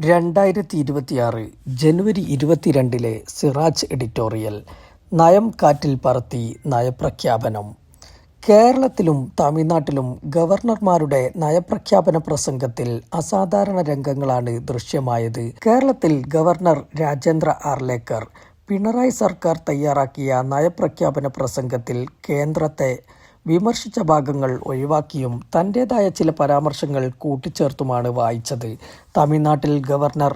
2026 ജനുവരി 22 Siraj editorial. നയം കാറ്റിൽ പറത്തി നയപ്രഖ്യാപനം. കേരളത്തിലും തമിഴ്നാട്ടിലും ഗവർണർമാരുടെ നയപ്രഖ്യാപന പ്രസംഗത്തിൽ അസാധാരണ രംഗങ്ങളാണ് ദൃശ്യമായത്. കേരളത്തിൽ ഗവർണർ രാജേന്ദ്ര ആർലേക്കർ പിണറായി സർക്കാർ തയ്യാറാക്കിയ നയപ്രഖ്യാപന പ്രസംഗത്തിൽ കേന്ദ്രത്തെ വിമർശിച്ച ഭാഗങ്ങൾ ഒഴിവാക്കിയും തൻ്റേതായ ചില പരാമർശങ്ങൾ കൂട്ടിച്ചേർത്തുമാണ് വായിച്ചത്. തമിഴ്നാട്ടിൽ ഗവർണർ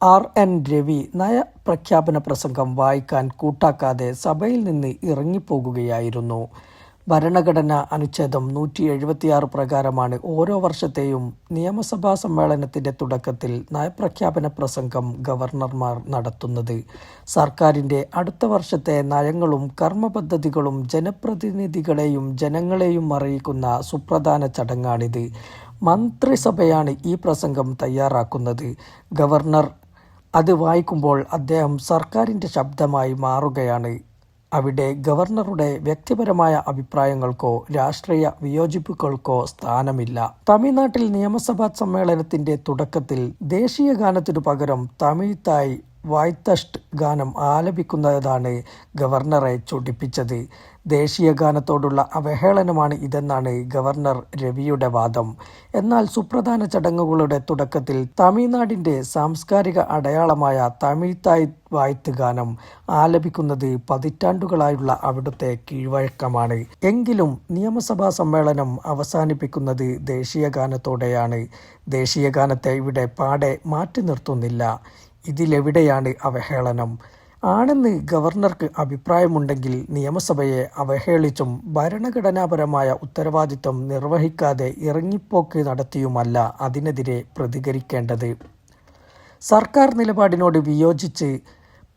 RN രവി നയപ്രഖ്യാപന പ്രസംഗം വായിക്കാൻ കൂട്ടാക്കാതെ സഭയിൽ നിന്ന് ഇറങ്ങിപ്പോകുകയായിരുന്നു. ഭരണഘടനാ അനുച്ഛേദം 176 പ്രകാരമാണ് ഓരോ വർഷത്തെയും നിയമസഭാ സമ്മേളനത്തിന്റെ തുടക്കത്തിൽ നയപ്രഖ്യാപന പ്രസംഗം ഗവർണർമാർ നടത്തുന്നത്. സർക്കാരിന്റെ അടുത്ത വർഷത്തെ നയങ്ങളും കർമ്മപദ്ധതികളും ജനപ്രതിനിധികളെയും ജനങ്ങളെയും അറിയിക്കുന്ന സുപ്രധാന ചടങ്ങാണിത്. മന്ത്രിസഭയാണ് ഈ പ്രസംഗം തയ്യാറാക്കുന്നത്. ഗവർണർ അത് വായിക്കുമ്പോൾ അദ്ദേഹം സർക്കാരിന്റെ ശബ്ദമായി മാറുകയാണ്. അവിടെ ഗവർണറുടെ വ്യക്തിപരമായ അഭിപ്രായങ്ങൾക്കോ രാഷ്ട്രീയ വിയോജിപ്പുകൾക്കോ സ്ഥാനമില്ല. തമിഴ്നാട്ടിൽ നിയമസഭാ സമ്മേളനത്തിന്റെ തുടക്കത്തിൽ ദേശീയ ഗാനത്തിനു പകരം തമിഴ് തായ് വായ്ത്തഷ്ട് ഗാനം ആലപിക്കുന്നതാണ് ഗവർണറെ ചൊടിപ്പിച്ചത്. ദേശീയ ഗാനത്തോടുള്ള അവഹേളനമാണ് ഇതെന്നാണ് ഗവർണർ രവിയുടെ വാദം. എന്നാൽ സുപ്രധാന ചടങ്ങുകളുടെ തുടക്കത്തിൽ തമിഴ്നാടിന്റെ സാംസ്കാരിക അടയാളമായ തമിഴ് തായ് വായ്ത്ത് ഗാനം ആലപിക്കുന്നത് പതിറ്റാണ്ടുകളായുള്ള അവിടുത്തെ കീഴ്വഴക്കമാണ്. എങ്കിലും നിയമസഭാ സമ്മേളനം അവസാനിപ്പിക്കുന്നത് ദേശീയ ഗാനത്തോടെയാണ്. ദേശീയ ഗാനത്തെ ഇവിടെ പാടെ മാറ്റി നിർത്തുന്നില്ല. ഇതിലെവിടെയാണ് അവഹേളനം? ആണെന്ന് ഗവർണർക്ക് അഭിപ്രായമുണ്ടെങ്കിൽ നിയമസഭയെ അവഹേളിച്ചും ഭരണഘടനാപരമായ ഉത്തരവാദിത്വം നിർവഹിക്കാതെ ഇറങ്ങിപ്പോക്ക് നടത്തിയുമല്ല അതിനെതിരെ പ്രതികരിക്കേണ്ടത്. സർക്കാർ നിലപാടിനോട് വിയോജിച്ച്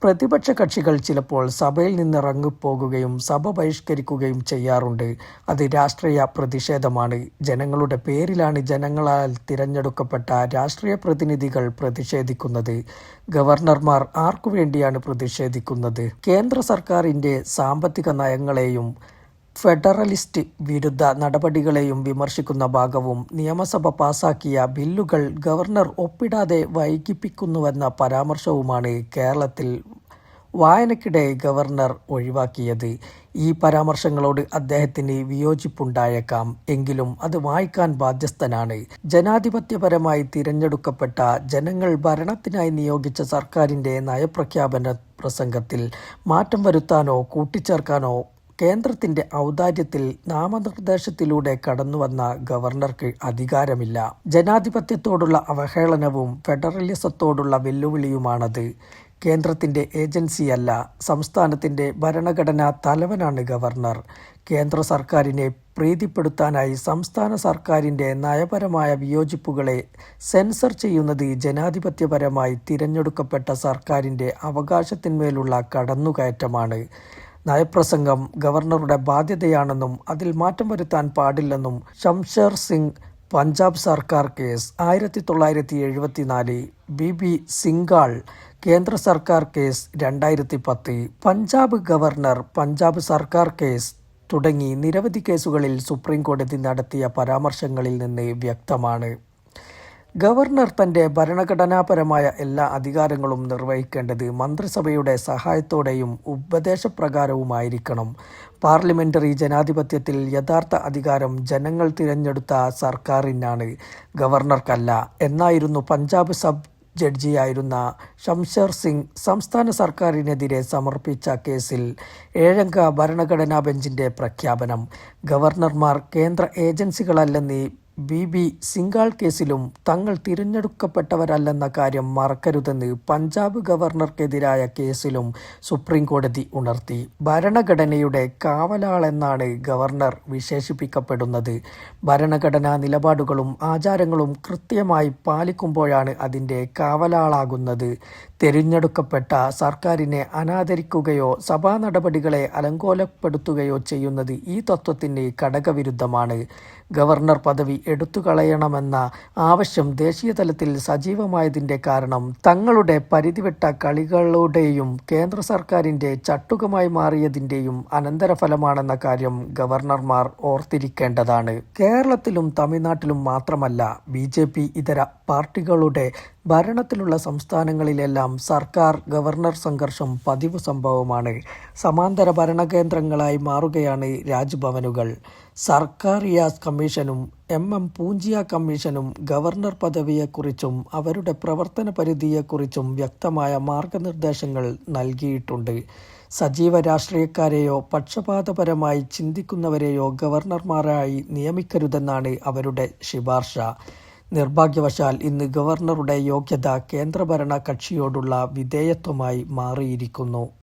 പ്രതിപക്ഷ കക്ഷികൾ ചിലപ്പോൾ സഭയിൽ നിന്നിറങ്ങിപ്പോകുകയും സഭ ബഹിഷ്കരിക്കുകയും ചെയ്യാറുണ്ട്. അത് രാഷ്ട്രീയ പ്രതിഷേധമാണ്. ജനങ്ങളുടെ പേരിലാണ് ജനങ്ങളാൽ തിരഞ്ഞെടുക്കപ്പെട്ട രാഷ്ട്രീയ പ്രതിനിധികൾ പ്രതിഷേധിക്കുന്നത്. ഗവർണർമാർ ആർക്കു വേണ്ടിയാണ് പ്രതിഷേധിക്കുന്നത്? കേന്ദ്ര സർക്കാരിൻ്റെ സാമ്പത്തിക നയങ്ങളെയും ഫെഡറലിസ്റ്റ് വിരുദ്ധ നടപടികളെയും വിമർശിക്കുന്ന ഭാഗവും നിയമസഭ പാസാക്കിയ ബില്ലുകൾ ഗവർണർ ഒപ്പിടാതെ വൈകിപ്പിക്കുന്നുവെന്ന പരാമർശവുമാണ് കേരളത്തിൽ വായനയ്ക്കിടെ ഗവർണർ ഒഴിവാക്കിയത്. ഈ പരാമർശങ്ങളോട് അദ്ദേഹത്തിന് വിയോജിപ്പുണ്ടായേക്കാം. എങ്കിലും അത് വായിക്കാൻ ബാധ്യസ്ഥനാണ്. ജനാധിപത്യപരമായി തിരഞ്ഞെടുക്കപ്പെട്ട ജനങ്ങൾ ഭരണത്തിനായി നിയോഗിച്ച സർക്കാരിൻ്റെ നയപ്രഖ്യാപന പ്രസംഗത്തിൽ മാറ്റം വരുത്താനോ കൂട്ടിച്ചേർക്കാനോ കേന്ദ്രത്തിന്റെ ഔദാര്യത്തിൽ നാമനിർദ്ദേശത്തിലൂടെ കടന്നുവന്ന ഗവർണർക്ക് അധികാരമില്ല. ജനാധിപത്യത്തോടുള്ള അവഹേളനവും ഫെഡറലിസത്തോടുള്ള വെല്ലുവിളിയുമാണത്. കേന്ദ്രത്തിന്റെ ഏജൻസിയല്ല, സംസ്ഥാനത്തിന്റെ ഭരണഘടനാ തലവനാണ് ഗവർണർ. കേന്ദ്ര സർക്കാരിനെ പ്രീതിപ്പെടുത്താനായി സംസ്ഥാന സർക്കാരിന്റെ നയപരമായ വിയോജിപ്പുകളെ സെൻസർ ചെയ്യുന്നത് ജനാധിപത്യപരമായി തിരഞ്ഞെടുക്കപ്പെട്ട സർക്കാരിന്റെ അവകാശത്തിന്മേലുള്ള കടന്നുകയറ്റമാണ്. നയപ്രസംഗം ഗവർണറുടെ ബാധ്യതയാണെന്നും അതിൽ മാറ്റം വരുത്താൻ പാടില്ലെന്നും ശംഷേർ സിംഗ് പഞ്ചാബ് സർക്കാർ കേസ് 1974, BB സിംഗാൾ കേന്ദ്ര സർക്കാർ കേസ് 2010, പഞ്ചാബ് ഗവർണർ പഞ്ചാബ് സർക്കാർ കേസ് തുടങ്ങി നിരവധി കേസുകളിൽ സുപ്രീം കോടതി നടത്തിയ പരാമർശങ്ങളിൽ നിന്ന് വ്യക്തമാണ്. ഗവർണർ തൻ്റെ ഭരണഘടനാപരമായ എല്ലാ അധികാരങ്ങളും നിർവഹിക്കേണ്ടത് മന്ത്രിസഭയുടെ സഹായത്തോടെയും ഉപദേശപ്രകാരവുമായിരിക്കണം. പാർലമെന്ററി ജനാധിപത്യത്തിൽ യഥാർത്ഥ അധികാരം ജനങ്ങൾ തിരഞ്ഞെടുത്ത സർക്കാരിനാണ്, ഗവർണർക്കല്ല എന്നായിരുന്നു പഞ്ചാബ് സബ് ജഡ്ജിയായിരുന്ന ശംഷേർ സിംഗ് സംസ്ഥാന സർക്കാരിനെതിരെ സമർപ്പിച്ച കേസിൽ 7-അംഗ ഭരണഘടനാ ബെഞ്ചിന്റെ പ്രഖ്യാപനം. ഗവർണർമാർ കേന്ദ്ര ഏജൻസികളല്ലെന്ന് BB സിംഗാൾ കേസിലും തങ്ങൾ തിരഞ്ഞെടുക്കപ്പെട്ടവരല്ലെന്ന കാര്യം മറക്കരുതെന്ന് പഞ്ചാബ് ഗവർണർക്കെതിരായ കേസിലും സുപ്രീം കോടതി ഉണർത്തി. ഭരണഘടനയുടെ കാവലാളെന്നാണ് ഗവർണർ വിശേഷിപ്പിക്കപ്പെടുന്നത്. ഭരണഘടനാ നിലപാടുകളും ആചാരങ്ങളും കൃത്യമായി പാലിക്കുമ്പോഴാണ് അതിൻ്റെ കാവലാളാകുന്നത്. തിരഞ്ഞെടുക്കപ്പെട്ട സർക്കാരിനെ അനാദരിക്കുകയോ സഭാ നടപടികളെ അലങ്കോലപ്പെടുത്തുകയോ ചെയ്യുന്നത് ഈ തത്വത്തിന് ഘടകവിരുദ്ധമാണ്. ഗവർണർ പദവി എടുത്തുകളയണമെന്ന ആവശ്യം ദേശീയ തലത്തിൽ സജീവമായതിൻ്റെ കാരണം തങ്ങളുടെ പരിധിവിട്ട കളികളുടെയും കേന്ദ്ര സർക്കാരിൻ്റെ ചട്ടുകമായി മാറിയതിൻ്റെയും അനന്തരഫലമാണെന്ന കാര്യം ഗവർണർമാർ ഓർത്തിരിക്കേണ്ടതാണ്. കേരളത്തിലും തമിഴ്നാട്ടിലും മാത്രമല്ല, BJP ഇതര പാർട്ടികളുടെ ഭരണത്തിലുള്ള സംസ്ഥാനങ്ങളിലെല്ലാം സർക്കാർ ഗവർണർ സംഘർഷം പതിവ് സംഭവമാണ്. സമാന്തര ഭരണകേന്ദ്രങ്ങളായി മാറുകയാണ് രാജ്ഭവനുകൾ. സർക്കാർ റിയാസ് കമ്മീഷനും പൂഞ്ചിയ കമ്മീഷനും ഗവർണർ പദവിയെക്കുറിച്ചും അവരുടെ പ്രവർത്തന പരിധിയെക്കുറിച്ചും വ്യക്തമായ മാർഗനിർദ്ദേശങ്ങൾ നൽകിയിട്ടുണ്ട്. സജീവ രാഷ്ട്രീയക്കാരെയോ പക്ഷപാതപരമായി ചിന്തിക്കുന്നവരെയോ ഗവർണർമാരായി നിയമിക്കരുതെന്നാണ് അവരുടെ ശുപാർശ. നിർഭാഗ്യവശാൽ ഇന്ന് ഗവർണറുടെ യോഗ്യത കേന്ദ്രഭരണ കക്ഷിയോടുള്ള വിധേയത്വമായി മാറിയിരിക്കുന്നു.